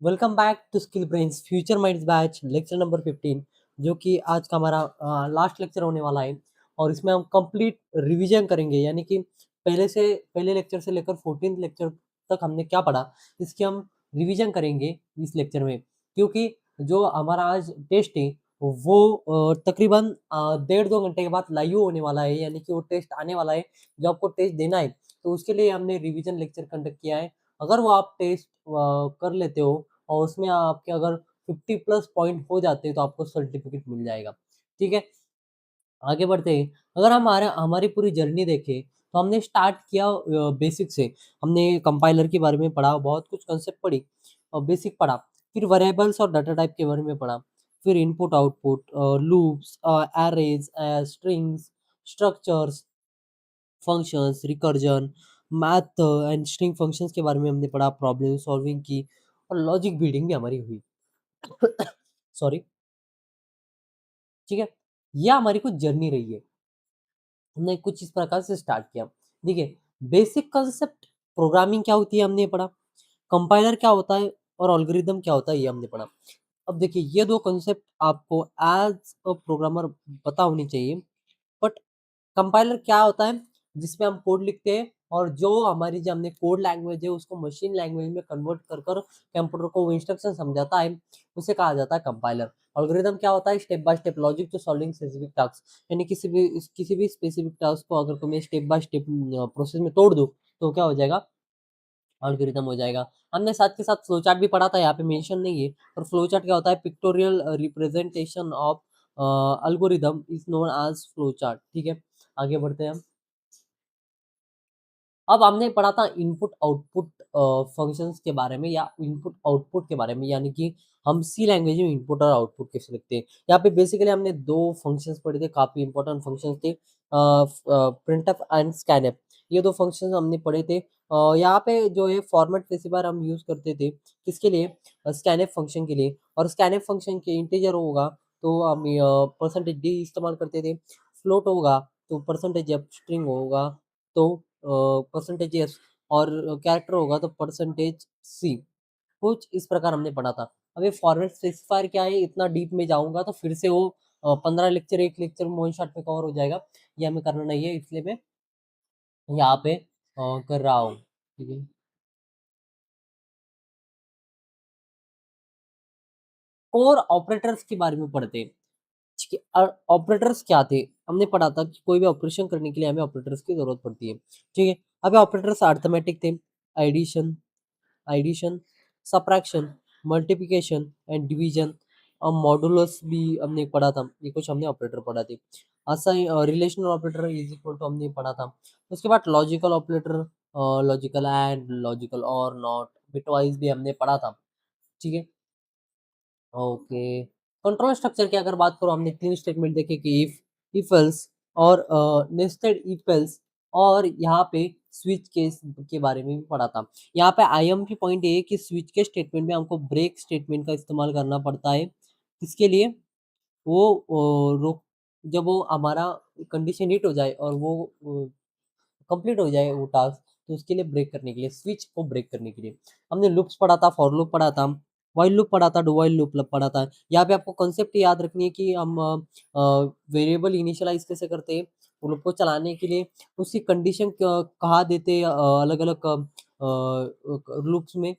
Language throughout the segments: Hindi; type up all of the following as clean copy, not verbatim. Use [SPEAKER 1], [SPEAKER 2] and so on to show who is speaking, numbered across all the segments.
[SPEAKER 1] Welcome back to skill brains future minds batch lecture number 15 जो कि आज का हमारा लास्ट लेक्चर होने वाला है। और इसमें हम कंप्लीट रिवीजन करेंगे, यानी कि पहले लेक्चर से लेकर 14th लेक्चर तक हमने क्या पढ़ा, इसकी हम रिवीजन करेंगे इस लेक्चर में। क्योंकि जो हमारा आज टेस्ट है वो तकरीबन 1.5-2 घंटे के बाद लाइव होने वाला है, यानी कि वो टेस्ट आने वाला है। जो आपको टेस्ट देना है तो उसके लिए हमने रिवीजन लेक्चर कंडक्ट किया है। अगर वो आप टेस्ट कर लेते हो और उसमें आपके अगर 50 प्लस पॉइंट हो जाते हैं तो आपको सर्टिफिकेट मिल जाएगा। ठीक है? आगे बढ़ते हैं। अगर हमारी पूरी जर्नी देखें तो हमने स्टार्ट किया बेसिक से। हमने कंपाइलर के बारे में पढ़ा, बहुत कुछ कंसेप्ट पढ़ी और बेसिक पढ़ा। फिर वेरिएबल्स और डाटा टाइप के बारे में पढ़ा। फिर input output, loops, arrays, strings, structures, functions, recursion, math and string functions के बारे में हमने पढ़ा, प्रॉब्लम सॉल्विंग की और लॉजिक बिल्डिंग भी हमारी हुई। सॉरी। ठीक है? यह हमारी कुछ जर्नी रही है। हमने कुछ इस प्रकार से स्टार्ट किया। देखिए, बेसिक कांसेप्ट प्रोग्रामिंग क्या होती है हमने पढ़ा, कंपाइलर क्या होता है और एल्गोरिदम क्या होता है ये हमने पढ़ा। अब देखिए, ये 2 कांसेप्ट आपको एज़ अ प्रोग्रामर पता होनी चाहिए। बट कंपाइलर क्या होता है, जिसमें हम कोड लिखते हैं और जो हमारी जो हमने कोड लैंग्वेज है उसको मशीन लैंग्वेज में कन्वर्ट कर कर कंप्यूटर को वो इंस्ट्रक्शन समझाता है, उसे कहा जाता है कंपाइलर। एल्गोरिदम क्या होता है, step by step logic to solving specific task, यानी किसी भी स्पेसिफिक टास्क को अगर मैं स्टेप बाय स्टेप प्रोसेस में तोड़ दूं तो क्या हो जाएगा, एल्गोरिदम हो जाएगा। हमने साथ के साथ फ्लो चार्ट भी पढ़ा था, यहाँ पे मेंशन नहीं है। और फ्लो चार्ट क्या होता है, pictorial representation of algorithm is known as flow chart. ठीक है? आगे बढ़ते हैं हम। अब हमने पढ़ा था इनपुट आउटपुट फंक्शंस के बारे में या इनपुट आउटपुट के बारे में, यानी कि हम सी लैंग्वेज में इनपुट और आउटपुट कैसे लिखते हैं। यहाँ पे बेसिकली हमने 2 फंक्शंस पढ़े थे, काफ़ी इंपॉर्टेंट फंक्शंस थे, प्रिंटफ एंड स्कैनफ। ये 2 फंक्शंस हमने पढ़े थे। यहाँ पे जो है फॉर्मेट स्पेसिफायर हम यूज़ करते थे, किसके लिए? स्कैनफ फंक्शन के लिए। और स्कैनफ फंक्शन के इंटीजर होगा तो हम परसेंटेज डी इस्तेमाल करते थे, फ्लोट होगा तो परसेंटेज एफ, स्ट्रिंग होगा तो परसेंटेज एस और कैरेक्टर होगा तो परसेंटेज सी। कुछ इस प्रकार हमने पढ़ा था। अब ये फॉर्मेट स्पेसिफायर क्या है, इतना डीप में जाऊँगा तो फिर से वो 15 लेक्चर एक लेक्चर में वन शॉट में कवर हो जाएगा। ये हमें करना नहीं है, इसलिए मैं यहाँ पे कर रहा हूँ। ठीक है? और ऑपरेटर्स के बारे में पढ़ते हैं। ठीक है? ऑपरेटर्स क्या थे? हमने पढ़ा था कि कोई भी ऑपरेशन करने के लिए हमें ऑपरेटर्स की ज़रूरत पड़ती है। ठीक है? अब ये ऑपरेटर्स अरिथमेटिक थे, addition addition, subtraction, multiplication and division और मॉडुलस भी हमने पढ़ा था। ये कुछ हमने ऑपरेटर पढ़ा थे। Assign relational operator is equal to हमने पढ़ा था। उसके बाद logical operator, logical and, logical or not, bitwise भी हमने पढ़ा था। ठीक है? ओके। कंट्रोल स्ट्रक्चर की अगर बात करो, हमने 3 स्टेटमेंट देखे कि इफ एल्स और नेस्टेड इफ एल्स और यहाँ पे स्विच केस के बारे में भी पढ़ा था। यहाँ पे आईएमपी पॉइंट ये है कि स्विच केस स्टेटमेंट में हमको ब्रेक स्टेटमेंट का इस्तेमाल करना पड़ता है। किसके लिए? वो रोक जब वो हमारा कंडीशन हिट हो जाए और वो कंप्लीट हो जाए वो टास्क, तो उसके लिए ब्रेक करने के लिए, स्विच को ब्रेक करने के लिए। हमने लूप्स पढ़ा था, फॉर लूप पढ़ा था, व्हाइल लूप पढ़ा था, डू व्हाइल लूप पढ़ा था। यहाँ पे आपको कॉन्सेप्ट याद रखनी है कि हम वेरिएबल इनिशियलाइज कैसे करते हैं, वो लूप को चलाने के लिए उसकी कंडीशन कहाँ देते हैं अलग-अलग लूप्स में।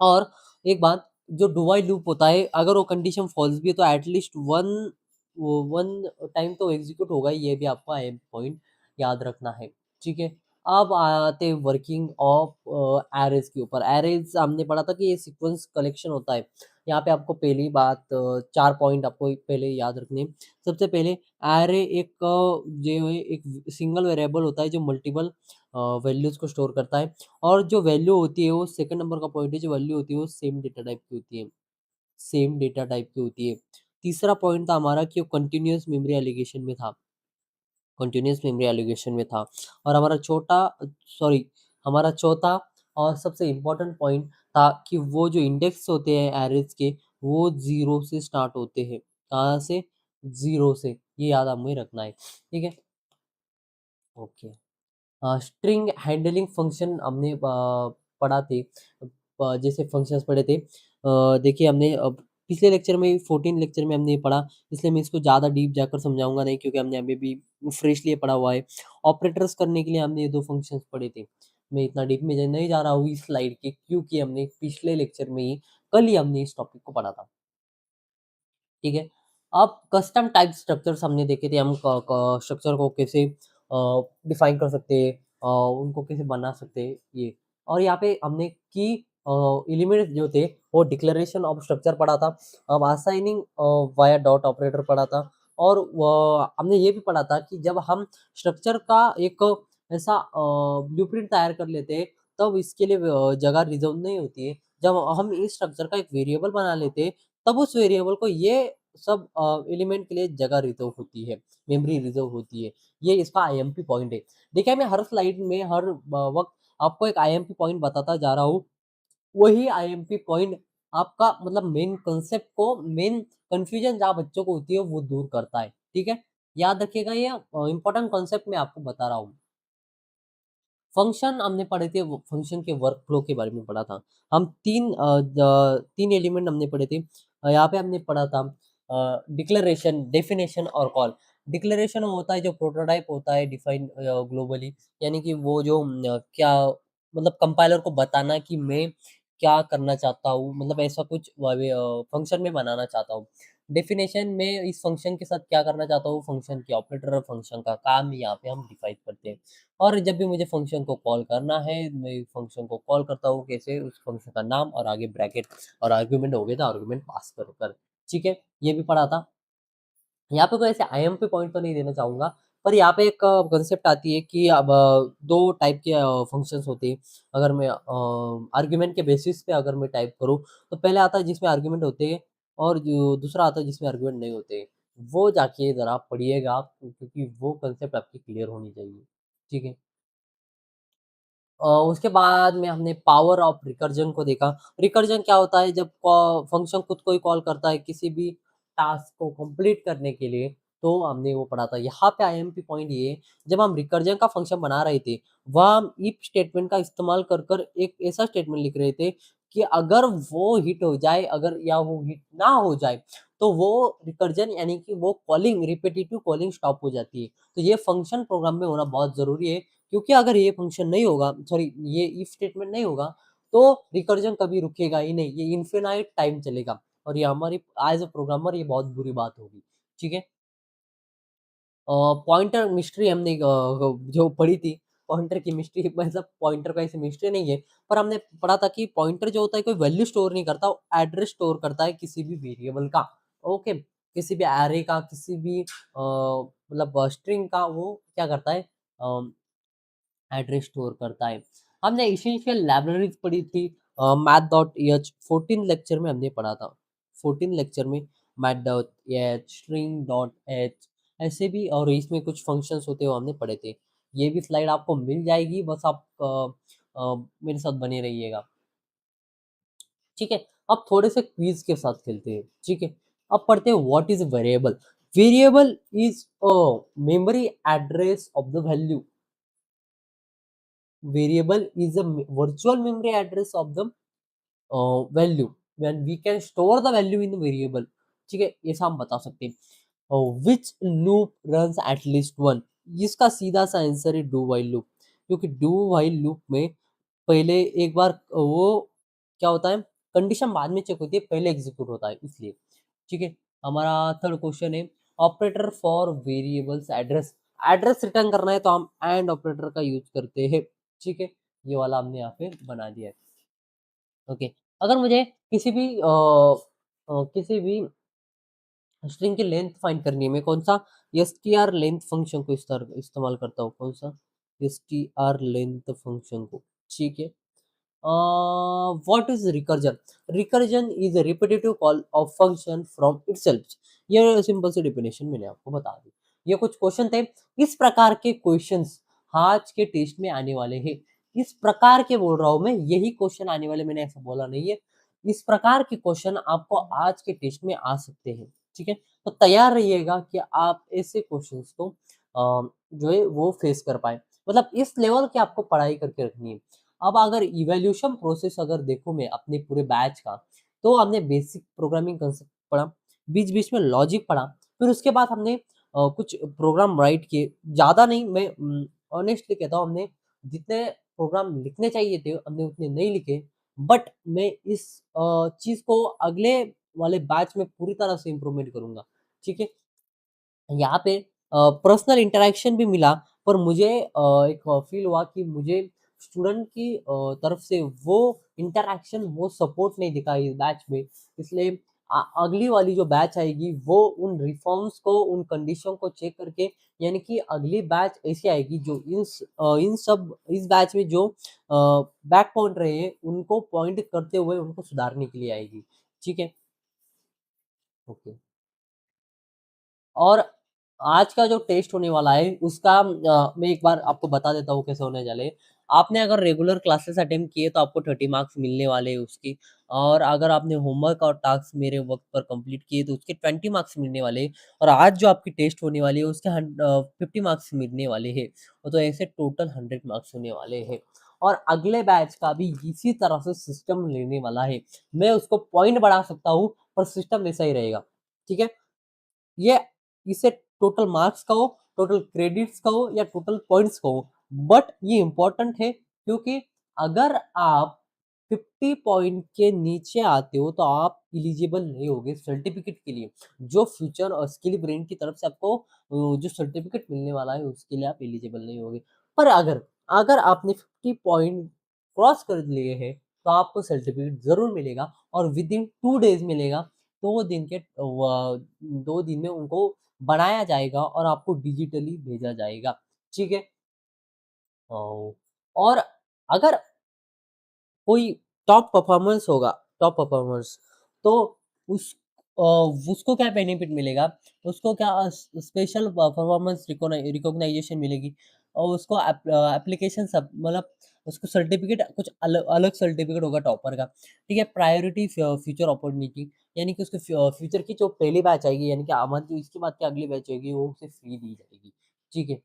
[SPEAKER 1] और एक बात, जो डू व्हाइल लूप होता है, अगर वो कंडीशन फॉल्स भी है तो एटलीस्ट वन टाइम तो एग्जीक्यूट होगा ही, ये भी आपको पॉइंट याद रखना है। ठीक है? अब आते हैं वर्किंग ऑफ एरेज के ऊपर। एरेज हमने पढ़ा था कि ये सीक्वेंस कलेक्शन होता है। यहाँ पे आपको पहली बात 4 पॉइंट आपको पहले याद रखने हैं। सबसे पहले एरे एक जो है एक सिंगल वेरिएबल होता है जो मल्टीपल वैल्यूज़ को स्टोर करता है। और जो वैल्यू होती है वो सेकंड नंबर का पॉइंट है, जो वैल्यू होती है वो सेम डेटा टाइप की होती है, सेम डेटा टाइप की होती है। तीसरा पॉइंट था हमारा कि वो कंटीन्यूअस मेमोरी एलोकेशन में था, कंटीन्यूअस मेमोरी एलोकेशन में था। और हमारा चौथा और सबसे इम्पोर्टेंट पॉइंट था कि वो जो इंडेक्स होते हैं एरेज़ के, वो 0 से स्टार्ट होते हैं। कहाँ से? 0 से। ये याद हमें रखना है। ठीक है? ओके। स्ट्रिंग हैंडलिंग फंक्शन हमने पढ़ा थे। जैसे फंक्शंस पढ़े थे। देखिए हमने पिछले लेक्चर में 14 लेक्चर में हमने ये पढ़ा, इसलिए मैं इसको ज़्यादा डीप जाकर समझाऊँगा नहीं क्योंकि हमने अभी भी फ्रेशली ये पढ़ा हुआ है। ऑपरेटर्स करने के लिए हमने ये 2 फंक्शंस पढ़े थे। मैं इतना डीप में ज नहीं जा रहा हूँ इस स्लाइड के क्योंकि हमने पिछले लेक्चर में ही कल ही हमने इस टॉपिक को पढ़ा था। ठीक है। अब कस्टम टाइप स्ट्रक्चर्स हमने देखे थे, हम क स्ट्रक्चर को कैसे डिफाइन कर सकते हैं, उनको कैसे बना सकते हैं ये। और यहाँ पे हमने की एलिमेंट जो थे वो डिक्लेरेशन ऑफ स्ट्रक्चर पढ़ा था। अब असाइनिंग वाया डॉट ऑपरेटर पढ़ा था और हमने ये भी पढ़ा था कि जब हम स्ट्रक्चर का एक ऐसा ब्लूप्रिंट तैयार कर लेते हैं तब इसके लिए जगह रिजर्व नहीं होती है। जब हम इस स्ट्रक्चर का एक वेरिएबल बना लेते हैं तब उस वेरिएबल को ये सब एलिमेंट के लिए जगह रिजर्व होती है, मेमोरी रिजर्व होती है। ये इसका आईएमपी पॉइंट है। देखिए मैं हर स्लाइड में हर वक़्त आपको एक आईएमपी पॉइंट बताता जा रहा हूँ। वही आईएमपी पॉइंट आपका मतलब मेन कांसेप्ट को मेन कन्फ्यूजन जहाँ बच्चों को होती है वो दूर करता है। ठीक है? याद रखिएगा ये इम्पोर्टेंट कांसेप्ट मैं आपको बता रहा हूँ। फंक्शन हमने पढ़े थे, वो फंक्शन के वर्क फ्लो के बारे में पढ़ा था। हम 3 एलिमेंट हमने पढ़े थे। यहाँ पे हमने पढ़ा था डिक्लेरेशन, डेफिनेशन और कॉल। डिक्लेरेशन होता है जो प्रोटोटाइप होता है डिफाइन ग्लोबली, यानी कि वो जो क्या मतलब कंपाइलर को बताना कि मैं क्या करना चाहता हूँ, मतलब ऐसा कुछ फंक्शन में बनाना चाहता हूँ। डेफिनेशन में इस फंक्शन के साथ क्या करना चाहता हूँ, फंक्शन के ऑपरेटर और फंक्शन का काम यहाँ पे हम डिफाइन करते हैं। और जब भी मुझे फ़ंक्शन को कॉल करना है, मैं फ़ंक्शन को कॉल करता हूँ कैसे, उस फ़ंक्शन का नाम और आगे ब्रैकेट और आर्गुमेंट हो गया था, आर्गुमेंट पास कर कर, ठीक है? ये भी पढ़ा था। यहाँ पे कोई ऐसे आईएमपी पॉइंट तो नहीं देना चाहूँगा, पर यहाँ पे एक कांसेप्ट आती है कि अब 2 टाइप के फंक्शंस होते हैं। अगर मैं आर्गुमेंट के बेसिस पे अगर मैं टाइप करूँ, तो पहले आता है जिसमें आर्गुमेंट होते हैं और जो दूसरा आता है जिसमें आर्गुमेंट नहीं होते हैं। वो जाके ज़रा पढ़िएगा आप क्योंकि वो कांसेप्ट आपकी क्लियर होनी चाहिए, ठीक है? उसके बाद में हमने पावर ऑफ रिकर्जन को देखा। रिकर्जन क्या होता है जब फंक्शन खुद को ही कॉल करता है किसी भी टास्क को कंप्लीट करने के लिए, तो हमने वो पढ़ा था। यहाँ पे आईएमपी पॉइंट ये है, जब हम रिकर्जन का फंक्शन बना रहे थे, वहाँ हम इफ स्टेटमेंट का इस्तेमाल कर कर एक ऐसा स्टेटमेंट लिख रहे थे कि अगर वो हिट हो जाए अगर या वो हिट ना हो जाए, तो वो रिकर्जन यानी कि वो कॉलिंग रिपिटिटिव कॉलिंग स्टॉप हो जाती है। तो ये फंक्शन प्रोग्राम में होना बहुत ज़रूरी है क्योंकि अगर ये फंक्शन नहीं होगा सॉरी ये इफ स्टेटमेंट नहीं होगा, तो रिकर्जन कभी रुकेगा ही नहीं, ये इन्फिनाइट टाइम चलेगा और ये हमारी एज़ अ प्रोग्रामर ये बहुत बुरी बात होगी, ठीक है? पॉइंटर मिस्ट्री हमने जो पढ़ी थी, पॉइंटर की मिस्ट्री मतलब पॉइंटर का ऐसे मिस्ट्री नहीं है, पर हमने पढ़ा था कि पॉइंटर जो होता है कोई वैल्यू स्टोर नहीं करता, वो एड्रेस स्टोर करता है किसी भी वेरिएबल का, ओके? किसी भी अरे का, किसी भी मतलब स्ट्रिंग का वो क्या करता है अ एड्रेस स्टोर करता है। हमने एसेंशियल लाइब्रेरीज़ पढ़ी थी math.h 14 लेक्चर में हमने पढ़ा था। 14 लेक्चर में math.h, string.h ऐसे भी और इसमें कुछ फंक्शंस होते हैं वो हमने पढ़े थे। ये भी स्लाइड आपको मिल जाएगी बस आप मेरे साथ बने रहिएगा। ठीक है? अब थोड़े से क्विज़ के साथ खेलते हैं, ठीक है? अब पढ़ते हैं what is variable? Variable is a memory address of the value. Variable is a virtual memory address of the value when we can store the value in the variable. ठीक है, ऐसा हम बता सकते हैं। Which loop runs at least one, इसका सीधा सा आंसर है डू वाइल लूप, क्योंकि डू वाइल लूप में पहले एक बार वो क्या होता है कंडीशन बाद में चेक होती है पहले एग्जीक्यूट होता है इसलिए। ठीक है, हमारा थर्ड क्वेश्चन है operator for variables address. Address return करना है तो हम एंड ऑपरेटर का यूज करते हैं। ठीक है, ये वाला हमने यहाँ पे बना दिया है। ओके, अगर मुझे किसी भी स्ट्रिंग की लेंथ फाइंड करनी है, मैं कौन सा str लेंथ फंक्शन को इस्तेमाल करता हूँ, कौन सा str लेंथ फंक्शन को। ठीक है, what is recursion? Recursion is a repetitive call of function from itself. ये सिंपल सी डेफिनेशन मैंने आपको बता दी। ये कुछ क्वेश्चन थे, इस प्रकार के क्वेश्चंस आज के टेस्ट में आने वाले हैं। इस प्रकार के बोल रहा हूं मैं, यही क्वेश्चन आने वाले, मैंने ऐसा बोला नहीं है। इस प्रकार के क्वेश्चन आपको आज के टेस्ट में आ सकते हैं। ठीक है, तो तैयार रहिएगा कि आप ऐसे क्वेश्चंस को जो है वो फेस कर पाए, मतलब इस लेवल की आपको पढ़ाई करके रखनी है। अब अगर इवैल्यूएशन प्रोसेस अगर देखूँ मैं अपने पूरे बैच का, तो हमने बेसिक प्रोग्रामिंग कंसेप्ट पढ़ा, बीच-बीच में लॉजिक पढ़ा, फिर उसके बाद हमने कुछ प्रोग्राम राइट किए, ज़्यादा नहीं मैं ऑनेस्टली कहता हूँ हमने जितने प्रोग्राम लिखने चाहिए थे, हमने उतने नहीं लिखे, बट मैं इस चीज़ को अगले वाले बैच में पूरी तरह से इम्प्रूवमेंट करूँगा, ठीक है? यहाँ पे पर्सनल इंटरैक्शन भी मिला पर मुझे एक फ़ील हुआ कि मुझे स्टूडेंट की तरफ से वो इंटरैक्शन, वो सपोर्ट नहीं दिखा इस बैच में। इसलिए अगली वाली जो बैच आएगी वो उन रिफॉर्म्स को, उन कंडीशन को चेक करके यानी कि अगली बैच ऐसी आएगी जो इन सब इस बैच में जो बैक पॉइंट रहे हैं उनको पॉइंट करते हुए उनको सुधारने के लिए आएगी। ठीक है? ओके। और आज का जो टेस्ट होने वाला है उसका मैं एक बार आपको बता देता हूँ कैसे होने वाले हैं। आपने अगर रेगुलर क्लासेस अटेम्प्ट किए तो आपको 30 मार्क्स मिलने वाले हैं उसकी और अगर आपने होमवर्क और टास्क मेरे वक़्त पर कंप्लीट किए तो उसके 20 मार्क्स मिलने वाले हैं और आज जो आपकी टेस्ट होने वाली है उसके 50 मार्क्स मिलने वाले हैं। तो ऐसे टोटल 100 मार्क्स होने वाले हैं और अगले बैच का भी इसी तरह से सिस्टम लेने वाला है। मैं उसको पॉइंट बढ़ा सकता हूँ पर सिस्टम वैसा ही रहेगा। ठीक है? ये इसे टोटल मार्क्स कहो, टोटल क्रेडिट्स कहो या टोटल पॉइंट्स कहो, बट ये इम्पोर्टेंट है क्योंकि अगर आप 50 पॉइंट के नीचे आते हो तो आप एलिजिबल नहीं होगे सर्टिफिकेट के लिए। जो फ्यूचर और स्किल ब्रेन की तरफ से आपको जो सर्टिफिकेट मिलने वाला है उसके लिए आप एलिजिबल नहीं होगे। पर अगर अगर आपने 50 पॉइंट क्रॉस कर लिए हैं तो आपको सर्टिफिकेट ज़रूर मिलेगा और विदिन 2 डेज़ मिलेगा। 2 दिन के 2 दिन में उनको बनाया जाएगा और आपको डिजिटली भेजा जाएगा, ठीक है? और अगर कोई टॉप परफॉर्मेंस होगा, टॉप परफॉर्मर्स तो उस उसको क्या बेनिफिट मिलेगा? उसको क्या स्पेशल परफॉर्मेंस रिकॉग्नाइजेशन मिलेगी और उसको एप्लीकेशन सब मतलब उसको सर्टिफिकेट कुछ अलग सर्टिफिकेट होगा टॉपर का, ठीक है? प्रायोरिटी फ्यूचर अपॉर्च्युनिटी यानी कि उसके फ्यूचर की जो पहली बैच आएगी यानी कि हमारी इसके बाद की अगली बैच होगी वो उसे फ्री दी जाएगी, ठीक है?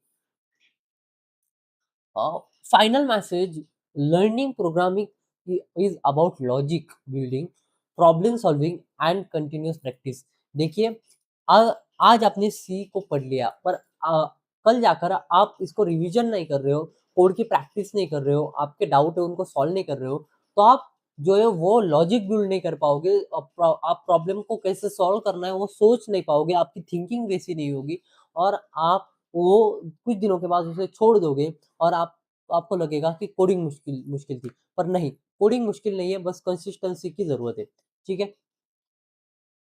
[SPEAKER 1] Final message, learning programming is about logic building, problem solving and continuous practice. देखिए आज आपने सी को पढ़ लिया पर कल जाकर आप इसको रिवीजन नहीं कर रहे हो, कोड की प्रैक्टिस नहीं कर रहे हो, आपके डाउट है उनको सॉल्व नहीं कर रहे हो, तो आप जो है वो लॉजिक बिल्ड नहीं कर पाओगे। आप प्रॉब्लम को कैसे सॉल्व करना है वो सोच नहीं पाओगे, आपकी थिंकिंग वैसी नहीं होगी और आप वो कुछ दिनों के बाद उसे छोड़ दोगे और आपको लगेगा कि कोडिंग मुश्किल मुश्किल थी, पर नहीं, कोडिंग मुश्किल नहीं है, बस कंसिस्टेंसी की ज़रूरत है, ठीक है?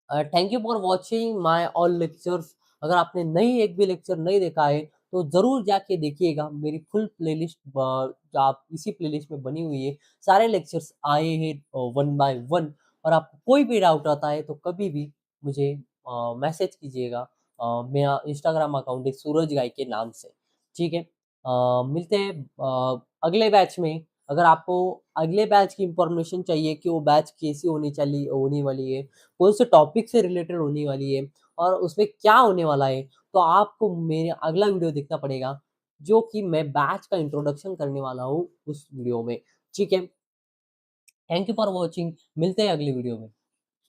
[SPEAKER 1] Thank you for watching my all lectures. अगर आपने नहीं एक भी लेक्चर नहीं देखा है, तो ज़रूर जाके देखिएगा। मेरी फुल प्लेलिस्ट आप इसी प्लेलिस्ट में बनी हुई है। सारे लेक्चर्स आए हैं वन बाय वन और आपको कोई भी डाउट आता है, तो कभी भी मुझे मैसेज कीजिएगा। मेरा इंस्टाग्राम अकाउंट है सूरज गाय के नाम से, ठीक है? मिलते हैं अगले बैच में। अगर आपको अगले बैच की इन्फॉर्मेशन चाहिए कि वो बैच कैसी होने वाली है, कौन से टॉपिक से रिलेटेड होने वाली है और उसमें क्या होने वाला है, तो आपको मेरा अगला वीडियो देखना पड़ेगा, जो कि मैं बैच का इंट्रोडक्शन करने वाला हूँ उस वीडियो में, ठीक है? थैंक यू फॉर वॉचिंग, मिलते हैं अगली वीडियो में।